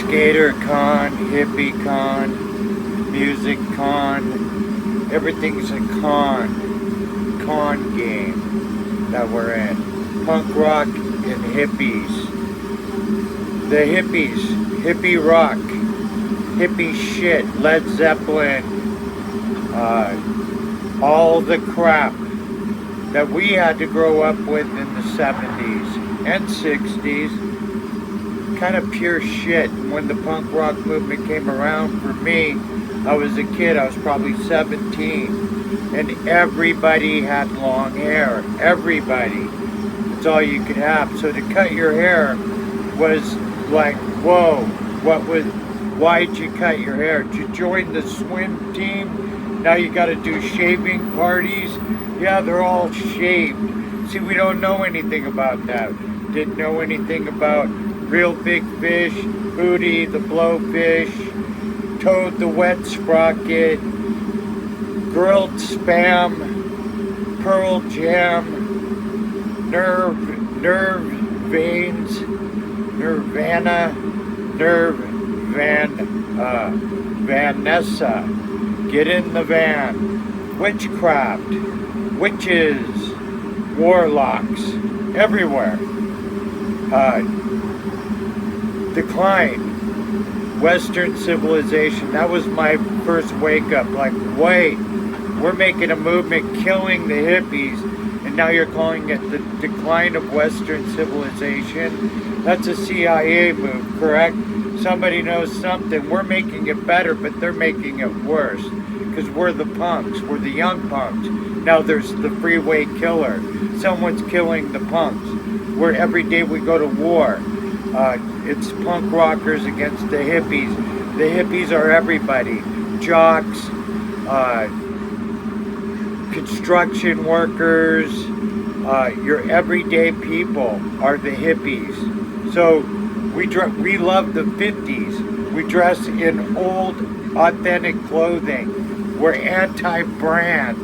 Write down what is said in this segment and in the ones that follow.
Skater con, hippie con, music con, everything's a con game that we're in. Punk rock and hippies. The hippies, hippie rock, hippie shit, Led Zeppelin, all the crap that we had to grow up with in the 70s and 60s. Kind of pure shit. When the punk rock movement came around, for me, I was a kid, I was probably 17, and everybody had long hair. Everybody. That's all you could have. So to cut your hair was like, whoa, why'd you cut your hair? Did you join the swim team? Now you gotta do shaving parties? Yeah, they're all shaved. See, we don't know anything about that. Didn't know anything about Real Big Fish, Hootie the Blowfish, Toad the Wet Sprocket, Grilled Spam, Pearl Jam, Nerve Veins, Nirvana, Vanessa, Get in the Van, Witchcraft, Witches, Warlocks, everywhere. Decline, Western civilization. That was my first wake up. Like, wait, we're making a movement killing the hippies, and now you're calling it the decline of Western civilization? That's a CIA move, correct? Somebody knows something. We're making it better, but they're making it worse. Because we're the punks. We're the young punks. Now there's the freeway killer. Someone's killing the punks. Where every day we go to war. It's punk rockers against the hippies. The hippies are everybody. Jocks, construction workers, your everyday people are the hippies. So we love the 50s. We dress in old, authentic clothing. We're anti-brand.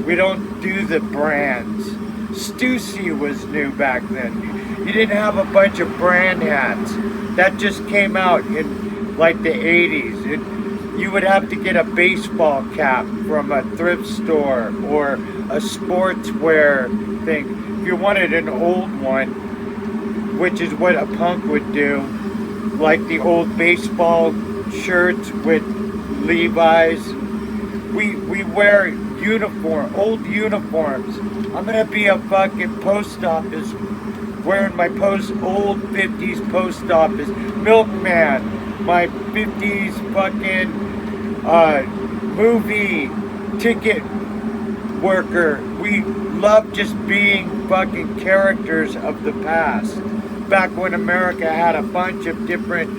We don't do the brands. Stussy was new back then. You didn't have a bunch of brand hats. That just came out in like the 80s. You would have to get a baseball cap from a thrift store or a sportswear thing. If you wanted an old one, which is what a punk would do, like the old baseball shirts with Levi's. We wear old uniforms. I'm gonna be a fucking post office wearing my old 50s post office milkman, my 50s fucking movie ticket worker. We love just being fucking characters of the past. Back when America had a bunch of different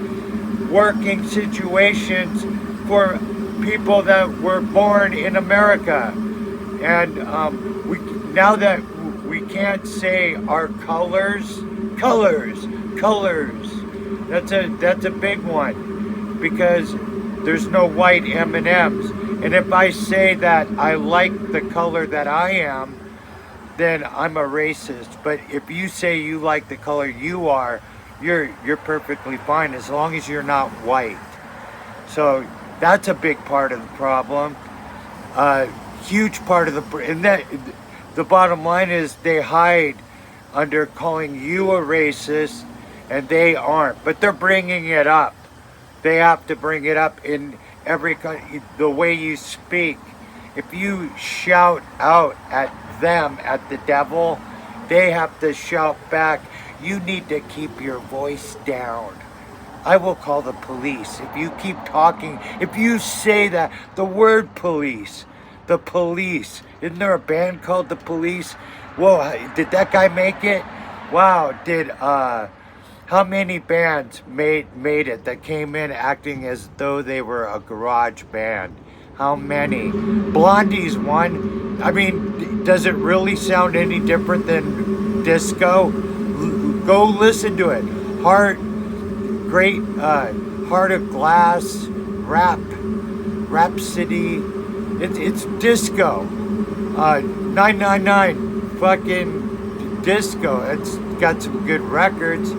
working situations for people that were born in America. And now that we can't say our colors. That's a big one, because there's no white M&Ms. And if I say that I like the color that I am, then I'm a racist. But if you say you like the color you are, you're perfectly fine as long as you're not white. So that's a big part of the problem. Huge part of the bottom line is they hide under calling you a racist, and they aren't. But they're bringing it up. They have to bring it up in the way you speak. If you shout out at them, at the devil, they have to shout back, you need to keep your voice down. I will call the police. If you keep talking, if you say that, the word police, the police. Isn't there a band called The Police? Whoa, did that guy make it? Wow, how many bands made it that came in acting as though they were a garage band? How many? Blondie's one. I mean, does it really sound any different than disco? Go listen to it. Heart of Glass, Rhapsody. It's disco. 999 fucking disco. It's got some good records.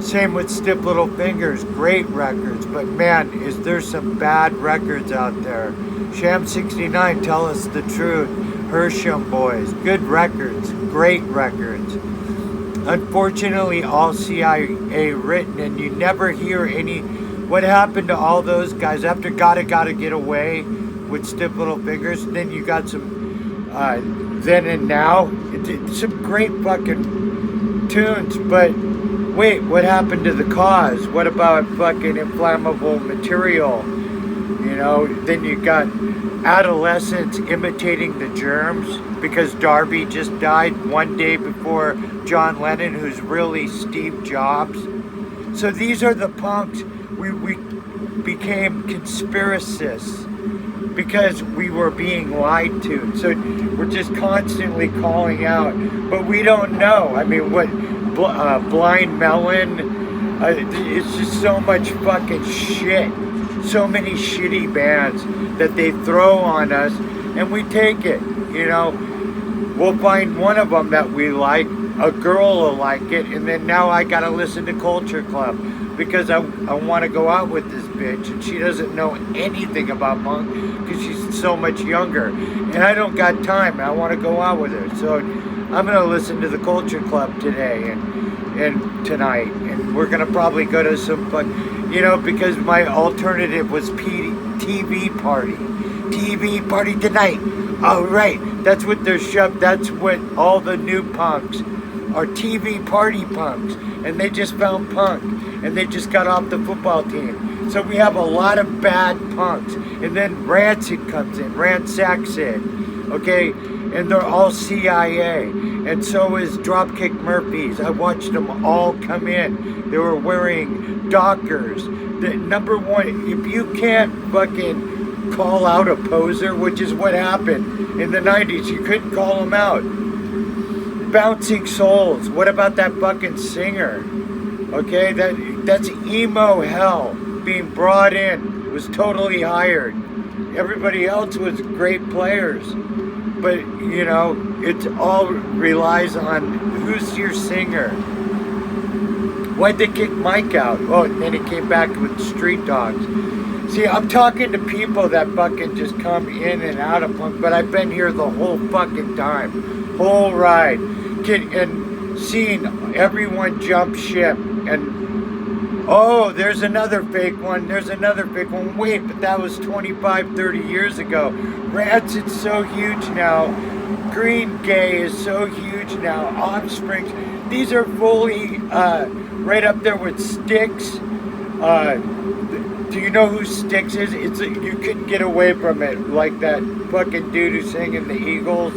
Same with Stiff Little Fingers, great records, but man, is there some bad records out there. Sham 69, Tell Us the Truth, Hersham Boys, good records, great records. Unfortunately, all CIA written, and you never hear any. What happened to all those guys after Gotta Get Away with Stiff Little Fingers? Then you got some Then and Now, some great fucking tunes, but wait, what happened to The Cause? What about fucking Inflammable Material? You know, then you got Adolescents Imitating the Germs, because Darby just died one day before John Lennon, who's really Steve Jobs. So these are the punks. We became conspiracists because we were being lied to. So we're just constantly calling out, but we don't know. I mean, what, Blind Melon, it's just so much fucking shit. So many shitty bands that they throw on us, and we take it, you know. We'll find one of them that we like, a girl will like it, and then now I gotta listen to Culture Club because I want to go out with this bitch, and she doesn't know anything about punk because she's so much younger, and I don't got time, and I want to go out with her. So I'm gonna listen to the Culture Club today and tonight, and we're gonna probably go to some fun, you know, because my alternative was TV party. TV party tonight. All right, that's what they're shoved. That's what all the new punks are, TV party punks, and they just found punk, and they just got off the football team. So we have a lot of bad punks, and then Rancid comes in, Rancid, okay, and they're all CIA, and so is Dropkick Murphys. I watched them all come in. They were wearing Dockers. The number one, if you can't fucking call out a poser, which is what happened in the 90s, you couldn't call them out. Bouncing Souls, what about that fucking singer? Okay, that's emo hell being brought in, was totally hired. Everybody else was great players, but you know, it all relies on who's your singer. Why'd they kick Mike out? Oh, and then he came back with Street Dogs. See, I'm talking to people that fucking just come in and out of punk, but I've been here the whole fucking time, whole ride, and seeing everyone jump ship. And oh, there's another fake one. There's another fake one. Wait, but that was 25, 30 years ago. Rancid's so huge now. Green Gay is so huge now. Offspring. These are fully right up there with Styx. Do you know who Styx is? You couldn't get away from it. Like that fucking dude who sang in the Eagles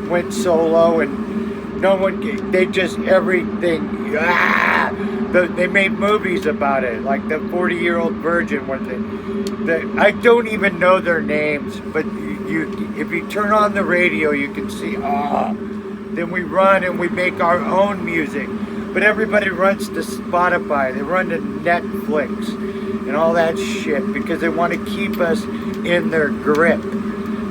went solo, and no one. They just everything. They made movies about it, like the 40-Year-Old Virgin. When I don't even know their names, but if you turn on the radio, you can see. Then we run and we make our own music, but everybody runs to Spotify. They run to Netflix and all that shit because they want to keep us in their grip.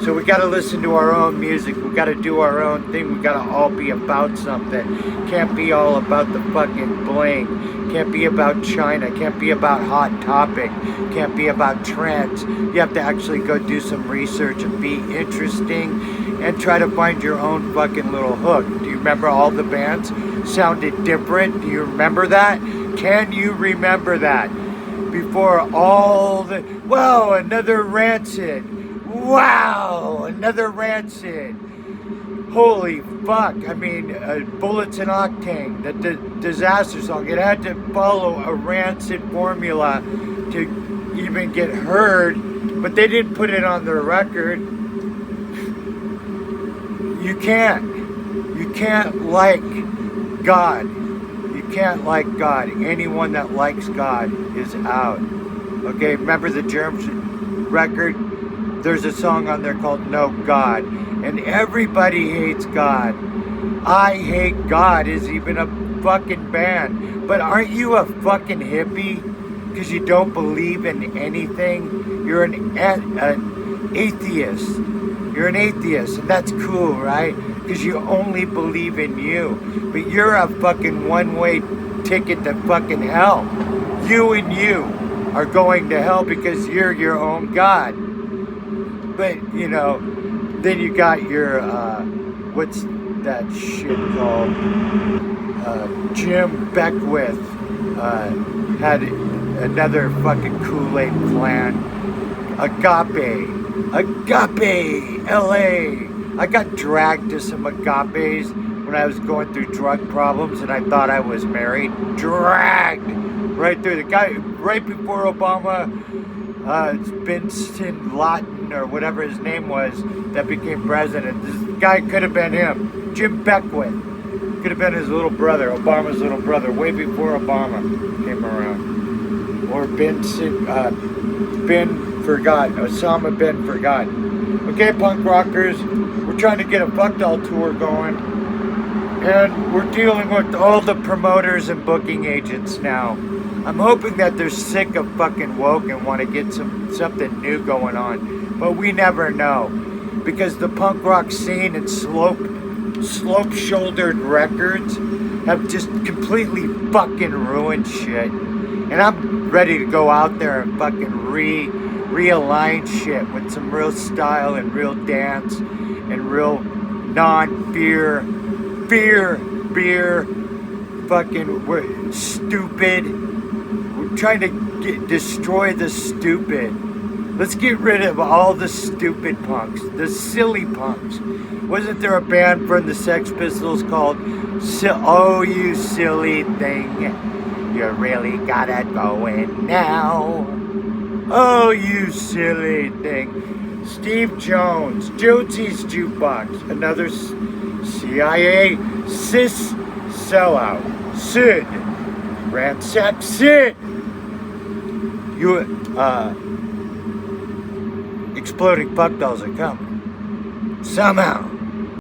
So we got to listen to our own music. We got to do our own thing. We got to all be about something. Can't be all about the fucking bling. Can't be about China. Can't be about Hot Topic. Can't be about trends. You have to actually go do some research and be interesting and try to find your own fucking little hook. Do you remember all the bands sounded different? Do you remember that? Can you remember that? Before all the... Whoa, another Rancid. Wow, another Rancid. Holy fuck. I mean, Bullets and Octane, the Disaster song. It had to follow a Rancid formula to even get heard, but they didn't put it on their record. You can't like God. You can't like God. Anyone that likes God is out. Okay, remember the Germs record? There's a song on there called No God, and everybody hates God. I Hate God is even a fucking band. But aren't you a fucking hippie? Because you don't believe in anything? You're an atheist. You're an atheist, and that's cool, right? Because you only believe in you. But you're a fucking one-way ticket to fucking hell. You and you are going to hell because you're your own God. But, you know, then you got your, what's that shit called? Jim Beckwith had another fucking Kool-Aid clan. Agape, LA. I got dragged to some agapes when I was going through drug problems and I thought I was married. Dragged right through. The guy right before Obama, Vincent Lawton or whatever his name was, that became president. This guy could have been him. Jim Beckwith could have been his little brother, Obama's little brother, way before Obama came around. Or Osama bin Forgotten. Okay, punk rockers, we're trying to get a Fuck Doll tour going, and we're dealing with all the promoters and booking agents now. I'm hoping that they're sick of fucking woke and want to get something new going on, but we never know, because the punk rock scene and slope-shouldered records have just completely fucking ruined shit. And I'm ready to go out there and fucking realign shit with some real style and real dance and real non-fear, beer, fucking, we're stupid. We're trying to destroy the stupid. Let's get rid of all the stupid punks, the silly punks. Wasn't there a band from the Sex Pistols called Oh You Silly Thing? You really gotta go in now. Oh, you silly thing. Steve Jones, Josie's Jukebox, another CIA cis sellout. Sid, Ransack Sid. You, exploding fuck dolls are coming. Somehow.